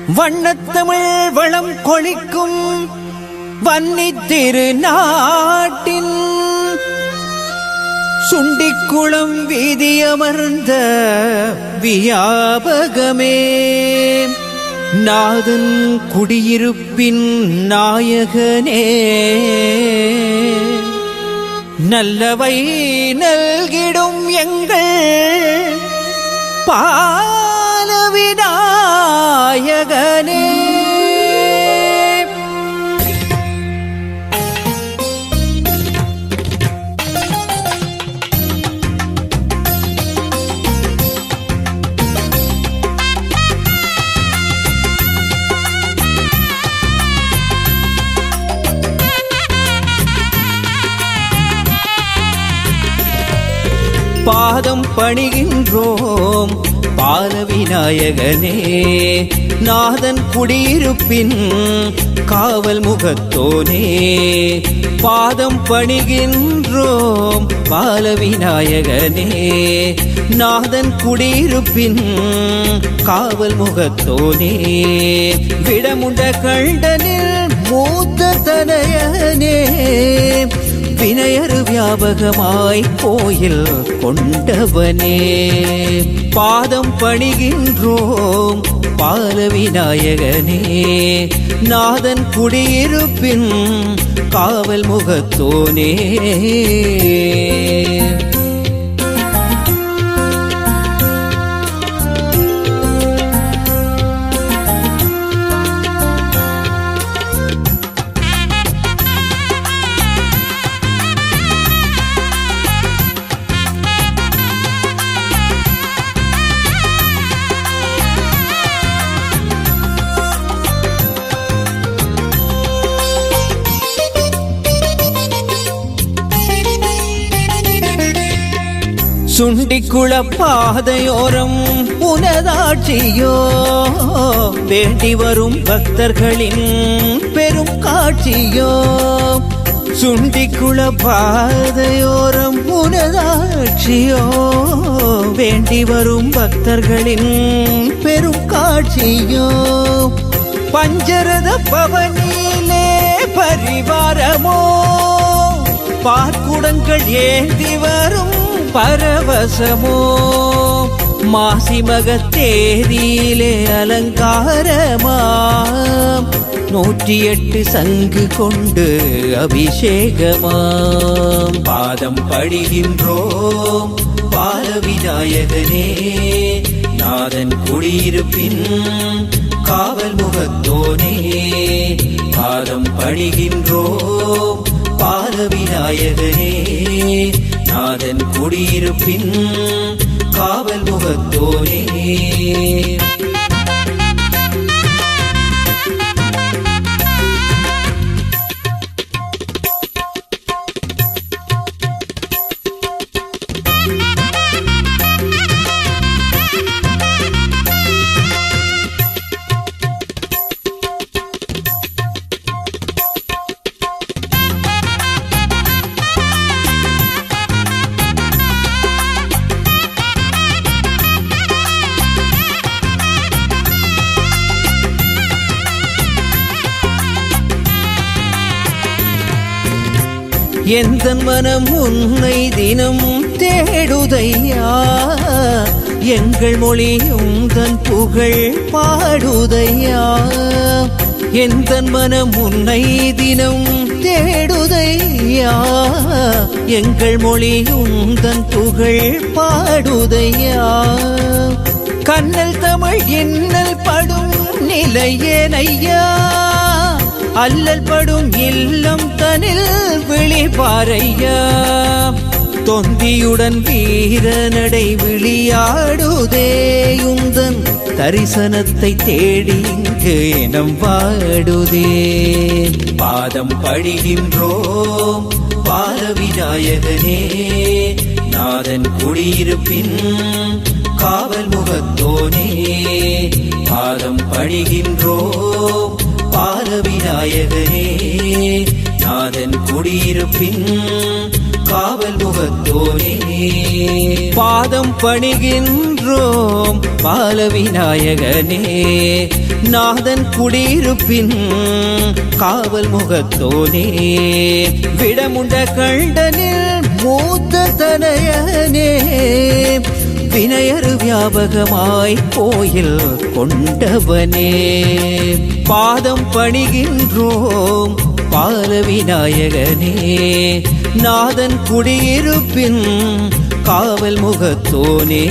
வண்ணத்தமிழ் வளம் கொளிக்கும் வன்னி திருநாட்டின் சுண்டிக்குளம் வீதியமர்ந்த வியாபகமே நாதன் குடியிருப்பின் நாயகனே நல்லவை நல்கிடும் எங்கள் பாலவிநாயகனே பாதம் பணிகின்றோம் பாலவிநாயகனே நாதன் குடியிருப்பின் காவல் முகத்தோனே பாதம் பணிகின்றோம் பாலவிநாயகனே நாதன் குடியிருப்பின் காவல் முகத்தோனே விடமுண்ட கண்டனில் மூத்த தனயனே வினையறு வியாபகமாய் கோயில் கொண்டவனே பாதம் பணிகின்றோம் பாலவிநாயகனே நாதன் குடியிருப்பின் காவல் முகத்தோனே சுண்டிக்குள பாதையோரம் புனதாட்சியோ வேண்டி வரும் பக்தர்களின் பெரும் காட்சியோ சுண்டிக்குள பாதையோரம் புனதாட்சியோ வேண்டி வரும் பக்தர்களின் பெரும் காட்சியோ பஞ்சரத பவனிலே பரிவாரமோ பார்க்குடங்கள் ஏந்தி வரும் பரவசமோ மாசிமகத்தேரியிலே அலங்காரமா 108 சங்கு கொண்டு அபிஷேகமாம் பாதம் படுகின்றோம் பாலவிநாயகனே நாதன் குடியிருப்பின் காவல் முகத்தோனே பாதம் படுகின்றோம் பாலவிநாயகனே நாதன் குடியிருப்பின் காவல் முகத்தோனே எந்தன் மனம் உன்னை தினம் தேடுதையா எங்கள் மொழியும் தன் புகழ் பாடுதையா எந்தன் மனம் உன்னை தினம் தேடுதையா எங்கள் மொழியும் தன் புகழ் பாடுதையா கண்ணல் தமிழ் இன்னல் படும் நிலையேனையா அல்லல் படும் இல்லம் தனில் விழிபாரையா தொந்தியுடன் வீரநடை விளையாடுதே உந்தன் தரிசனத்தை தேடி இங்கு இனம் வாடுதே பாதம் படுகின்றோம் பாலவிநாயகனே நாதன் குடியிருப்பின் காவல் முகத்தோனே பாதம் படுகின்றோம் பாலவிநாயகனே நாதன் குடியிருப்பின் காவல் முகத்தோனே பாதம் பணிகின்றோம் பால விநாயகனே நாதன் குடியிருப்பின் காவல் முகத்தோனே விடமுண்ட கண்டனில் மூத்த தனையனே வினையரு வியாபகமாய் கோயில் கொண்டவனே பாதம் பணிகின்றோம் பால விநாயகனே நாதன் குடியிருப்பின் காவல் முகத்தோனே